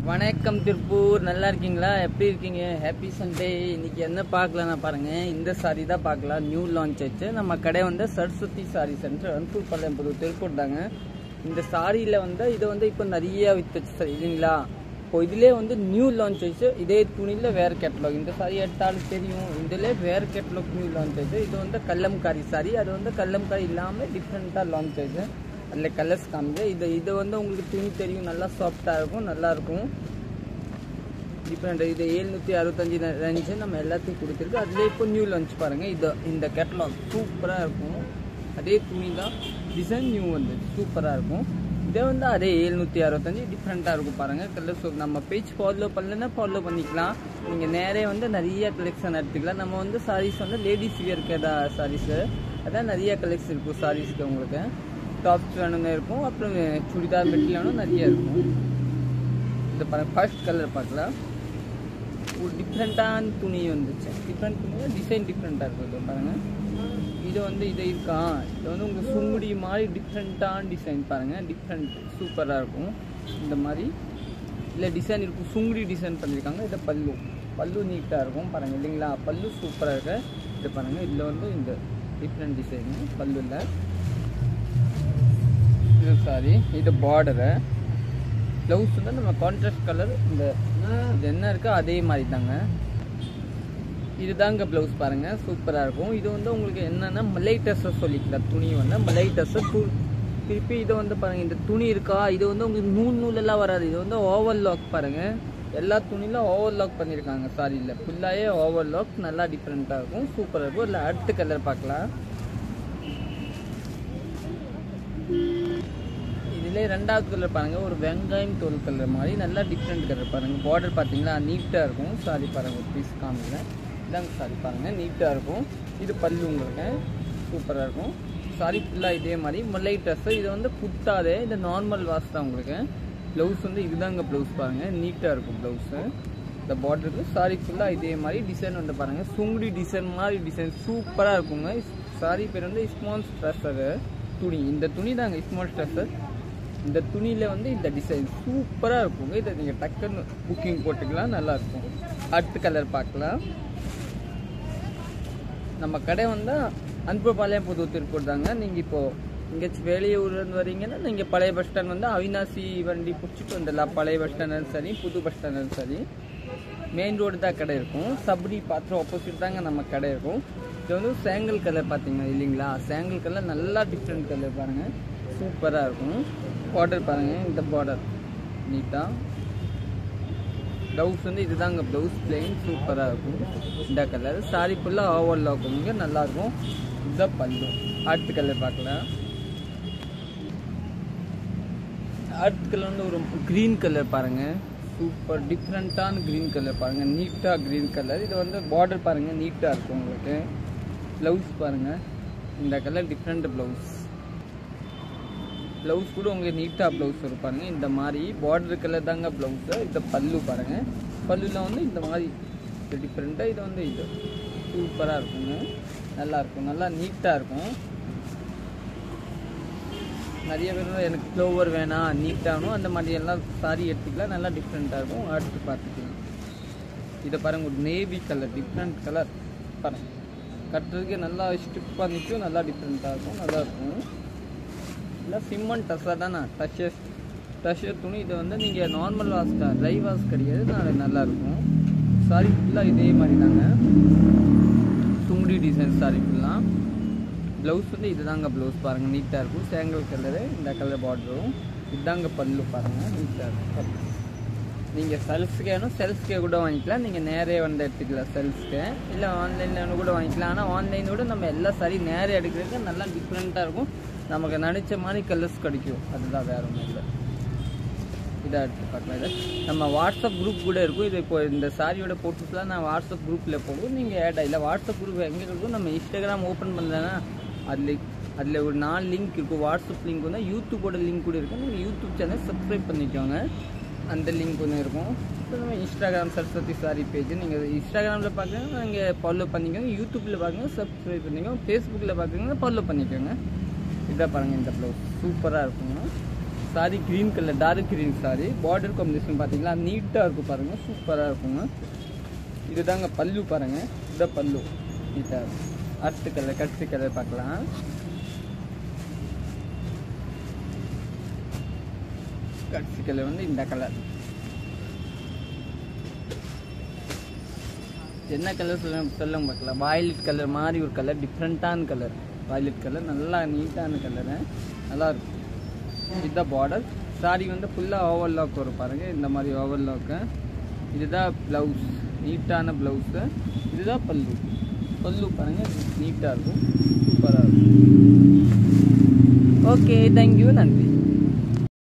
வணக்கம் திருப்பூர், நல்லா இருக்கீங்களா? எப்படி இருக்கீங்க? Happy Sunday. இன்னைக்கு என்ன பார்க்கலாம்னா பாருங்க, இந்த சாரி தான் பார்க்கலாம். நியூ லான்ச் ஆச்சு. நம்ம கடை வந்து சரஸ்வதி சாரி சென்டர், அன்பூர் பாளையம் புது திருப்பூர் தாங்க. இந்த சாரியில் வந்து இது வந்து இப்போ நிறைய வித்துச்சு சார் இல்லைங்களா? இப்போ இதிலே வந்து நியூ லான்ச் ஆச்சு. இதே துணியில் வேறு கேட்டலாக். இந்த சாரி எடுத்தாலும் தெரியும், இதிலே வேறு கேட்டலாக் நியூ லான்ச் ஆச்சு. இது வந்து கல்லம்காரி சாரி. அது வந்து கல்லம்காரி இல்லாமல் டிஃப்ரெண்ட்டாக லான்ச் ஆச்சு. அதில் கலர்ஸ் காமிச்சு இது வந்து உங்களுக்கு துணி தெரியும், நல்லா சாஃப்டாக இருக்கும், நல்லாயிருக்கும். டிஃப்ரெண்ட். இது 765 ரேஞ்சு நம்ம எல்லாத்தையும் கொடுத்துருக்கு. அதில் இப்போ நியூ லான்ச் பாருங்கள். இந்த கேட்டலாக் சூப்பராக இருக்கும். அதே துணி தான், டிசைன் நியூ வந்து சூப்பராக இருக்கும். இதே வந்து அதே 765 டிஃப்ரெண்ட்டாக இருக்கும் பாருங்கள். கலர்ஸ் நம்ம பேஜ் ஃபாலோ பண்ணலன்னா ஃபாலோ பண்ணிக்கலாம். நீங்கள் நேரே வந்து நிறைய கலெக்ஷன் எடுத்துக்கலாம். நம்ம வந்து சாரீஸ் வந்து லேடிஸ் வியருக்கு தான் சாரீஸு, அதான் நிறைய கலெக்ஷன் இருக்கும் சாரீஸ்க்கு. உங்களுக்கு டாப்ஸ் வேணும்னு இருக்கும், அப்புறம் சுடிதார் மெட்டீரியலும் நிறைய இருக்கும். இது பாருங்கள், ஃபர்ஸ்ட் கலர் பார்க்கலாம். ஒரு டிஃப்ரெண்ட்டான துணி வந்துச்சு. டிஃப்ரெண்ட் துணியாக டிசைன் டிஃப்ரெண்ட்டாக இருக்குது பாருங்கள். இது வந்து இது இருக்கா, இது வந்து உங்களுக்கு சுங்குடி மாதிரி டிஃப்ரெண்ட்டான டிசைன் பாருங்கள். டிஃப்ரெண்ட் சூப்பராக இருக்கும். இந்த மாதிரி இல்லை டிசைன் இருக்கும், சுங்குடி டிசைன் பண்ணியிருக்காங்க. இதை பல்லு நீட்டாக இருக்கும் பாருங்கள் இல்லைங்களா? பல்லு சூப்பராக இருக்கு. இது பாருங்கள், இதில் வந்து இந்த டிஃப்ரெண்ட் டிசைனு பல்லு இல்லை. இது சாரி, இது பார்டரு. ப்ளவுஸ் வந்து நம்ம கான்ட்ராஸ்ட் கலர். இது என்ன இருக்கோ அதே மாதிரி தாங்க. இதுதாங்க ப்ளவுஸ் பாருங்கள், சூப்பராக இருக்கும். இது வந்து உங்களுக்கு என்னென்னா மலை டஸ்ஸர் சொல்லிக்கலாம். துணி வந்து மலை டஸ்ஸர். திருப்பி இதை வந்து பாருங்கள், இந்த துணி இருக்கா, இது வந்து உங்களுக்கு நூலெல்லாம் வராது. இது வந்து ஓவர்லாக் பாருங்கள். எல்லா துணியிலும் ஓவர்லாக் பண்ணியிருக்காங்க சாரியில். ஃபுல்லாகவே ஓவர்லாக், நல்லா டிஃப்ரெண்ட்டாக இருக்கும், சூப்பராக இருக்கும். இல்லை அடுத்த கலர் பார்க்கலாம். இதில் ரெண்டாவது கலர் பாருங்கள், ஒரு வெங்காயம் தோல் கலர் மாதிரி நல்லா டிஃப்ரெண்ட் கலர் பாருங்கள். பார்டர் பார்த்தீங்களா நீட்டாக இருக்கும். சாரி பாருங்கள், ஒரு பீஸ் காமிக்கிறேன். இதாங்க சாரி பாருங்கள், நீட்டாக இருக்கும். இது பல்லு உங்களுக்கு சூப்பராக இருக்கும். சாரி ஃபுல்லாக இதே மாதிரி முல்லை ட்ரெஸ்ஸு. இது வந்து புத்தாதே, இது நார்மல் வாஷ் தான் உங்களுக்கு. ப்ளவுஸ் வந்து இதுதாங்க ப்ளவுஸ் பாருங்கள், நீட்டாக இருக்கும் ப்ளவுஸு. இந்த பார்டருக்கு சாரி ஃபுல்லாக இதே மாதிரி டிசைன் வந்து பாருங்கள், சுங்குடி டிசைன் மாதிரி டிசைன் சூப்பராக இருக்குங்க. சாரி பேர் வந்து ஸ்மால் ஸ்ட்ரெஸ்ஸரு துணி. இந்த துணி தாங்க ஸ்மால் ஸ்ட்ரெஸ்ஸர். இந்த துணியில் வந்து இந்த டிசைன் சூப்பராக இருக்குங்க. இதை நீங்கள் டக்குன்னு புக்கிங் போட்டுக்கலாம், நல்லாயிருக்கும். அடுத்த கலர் பார்க்கலாம். நம்ம கடை வந்து அன்பூர் பாளையம் புது திருப்பூர் தாங்க. நீங்கள் இப்போது எங்கேயாச்சும் வெளியூர்லேருந்து வரீங்கன்னா நீங்கள் பழைய பஸ் ஸ்டாண்ட் வந்து அவினாசி வண்டி பிடிச்சிட்டு வந்துடலாம். பழைய பஸ் ஸ்டாண்டும் சரி, புது பஸ் ஸ்டாண்டும் சரி, மெயின் ரோடு தான் கடை இருக்கும். சப்ரி பாத்திரம் ஆப்போசிட் தாங்க நம்ம கடை இருக்கும். இது வந்து சேங்கல் கலர் பார்த்தீங்கன்னா இல்லைங்களா? சேங்கல் கலர் நல்லா டிஃப்ரெண்ட் கலர் பாருங்கள், சூப்பராக இருக்கும். பார்டர் பாருங்கள், இந்த பார்டர் நீட்டாக. ப்ளவுஸ் வந்து இதுதாங்க ப்ளவுஸ், பிளெயின் சூப்பராக இருக்கும். இந்த கலர் சாரி ஃபுல்லாக ஓவர்லாக் இங்கே நல்லாயிருக்கும். இதுதான் பல்லு. அடுத்த கலர் பார்க்கலாம். அடுத்த கலர் வந்து ஒரு க்ரீன் கலர் பாருங்கள், சூப்பர் டிஃப்ரெண்ட்டான க்ரீன் கலர் பாருங்கள், நீட்டாக க்ரீன் கலர். இது வந்து பார்டர் பாருங்கள், நீட்டாக இருக்கும் உங்களுக்கு. ப்ளவுஸ் பாருங்கள், இந்த கலர் டிஃப்ரெண்ட் ப்ளவுஸ். ப்ளவுஸ் கூட உங்களுக்கு நீட்டாக ப்ளவுஸ் இருப்பாருங்க. இந்த மாதிரி பார்டர் கலர் தாங்க ப்ளவுஸு. இந்த பல்லு பாருங்கள், பல்லுவில் வந்து இந்த மாதிரி டிஃப்ரெண்ட்டாக. இது வந்து இது சூப்பராக இருக்குங்க, நல்லாயிருக்கும், நல்லா நீட்டாக இருக்கும். நிறைய பேர் எனக்கு ஃப்ளவர் வேணாம், நீட்டாகணும், அந்த மாதிரி எல்லாம் சாரி எடுத்துக்கலாம், நல்லா டிஃப்ரெண்ட்டாக இருக்கும். அடுத்து பார்த்துக்கலாம். இதை பாருங்கள், ஒரு நேவி கலர், டிஃப்ரெண்ட் கலர் பாருங்கள். கட்டுறதுக்கு நல்லா ஸ்டிப்பாக நிற்கும், நல்லா டிஃப்ரெண்ட்டாக இருக்கும், நல்லாயிருக்கும். இல்லை சிம்மன் டஸ்ஸாக தானே, டஷர் துணி. இது வந்து நீங்கள் நார்மல் வாஷ் தான், ட்ரை வாஷ் கிடையாது, நல்லாயிருக்கும். சாரி ஃபுல்லாக இதே மாதிரி தாங்க, சுங்குடி டிசைன் சாரி ஃபுல்லாக. ப்ளவுஸ் வந்து இதுதாங்க ப்ளவுஸ் பாருங்கள், நீட்டாக இருக்கும். சேங்கல் கலரு, இந்த கலர் பார்டரும். இதுதாங்க பல்லு பாருங்கள், நீட்டாக இருக்கும். நீங்கள் செல்ஸ்க்கே கூட வாங்கிக்கலாம். நீங்கள் நேரே வந்து எடுத்துக்கலாம் செல்ஸ்க்கு, இல்லை ஆன்லைனில் கூட வாங்கிக்கலாம். ஆனால் ஆன்லைனோட நம்ம எல்லா சாரி நேரே எடுக்கிறதுக்கு நல்லா டிஃப்ரெண்ட்டாக இருக்கும். நமக்கு நினச்ச மாதிரி கலர்ஸ் கிடைக்கும், அதுதான் வேறு ஒன்றும் இல்லை. இதை எடுத்து பார்க்கலாம். இதை நம்ம வாட்ஸ்அப் குரூப் கூட இருக்கும். இது இப்போ இந்த சாரியோட ஃபோட்டோஸ்லாம் நான் வாட்ஸ்அப் குரூப்பில் போடுவோம். நீங்கள் ஆட் ஆகல. வாட்ஸ்அப் குரூப் எங்கே இருக்கும்? நம்ம இன்ஸ்டாகிராம் ஓப்பன் பண்ணலன்னா அதில் ஒரு 4 லிங்க் இருக்கும். வாட்ஸ்அப் லிங்க் வந்து யூடியூபோட லிங்க் கூட இருக்கும். நீங்கள் யூடியூப் சேனல் சப்ஸ்கிரைப் பண்ணிக்கோங்க, அந்த லிங்க் ஒன்று இருக்கும். இப்போ நம்ம இன்ஸ்டாகிராம் சரஸ்வதி சாரி பேஜ் நீங்கள் இன்ஸ்டாகிராமில் பார்க்குறீங்க, நீங்கள் ஃபாலோ பண்ணிக்கோங்க. யூடியூப்பில் பார்க்குங்க, சப்ஸ்கிரைப் பண்ணிக்கோங்க. ஃபேஸ்புக்கில் பார்க்குறீங்க, ஃபாலோ பண்ணிக்கோங்க. இதை பாருங்கள், இந்த ப்ளவுஸ் சூப்பராக இருக்குங்க. Sari green colour, dark green sari. Border combination பார்த்தீங்களா நீட்டாக இருக்கும் பாருங்கள், சூப்பராக இருக்குங்க. இதுதாங்க பல்லு பாருங்கள், இதுதான் பல்லு நீட்டாக இருக்கும். அடுத்த கலர் கடைசி கலர் பார்க்கலாம். கடைசி கலர் வந்து இந்த கலர். என்ன கலர் சொல்ல பார்க்கலாம். வயலட் கலர் மாதிரி ஒரு கலர், டிஃப்ரெண்ட்டான கலர். வயலட் கலர் நல்லா நீட்டான கலரு, நல்லாயிருக்கும். இதுதான் பார்டர். சாரி வந்து ஃபுல்லாக ஓவர் லாக் வரும் பாருங்கள், இந்த மாதிரி ஓவர் லாக்கு. இதுதான் ப்ளவுஸ், நீட்டான ப்ளவுஸு. இதுதான் பல்லு. பல்லு பாருங்கள் நீட்டாக இருக்கும், சூப்பராக இருக்கும். ஓகே, தேங்க்யூ, நன்றி.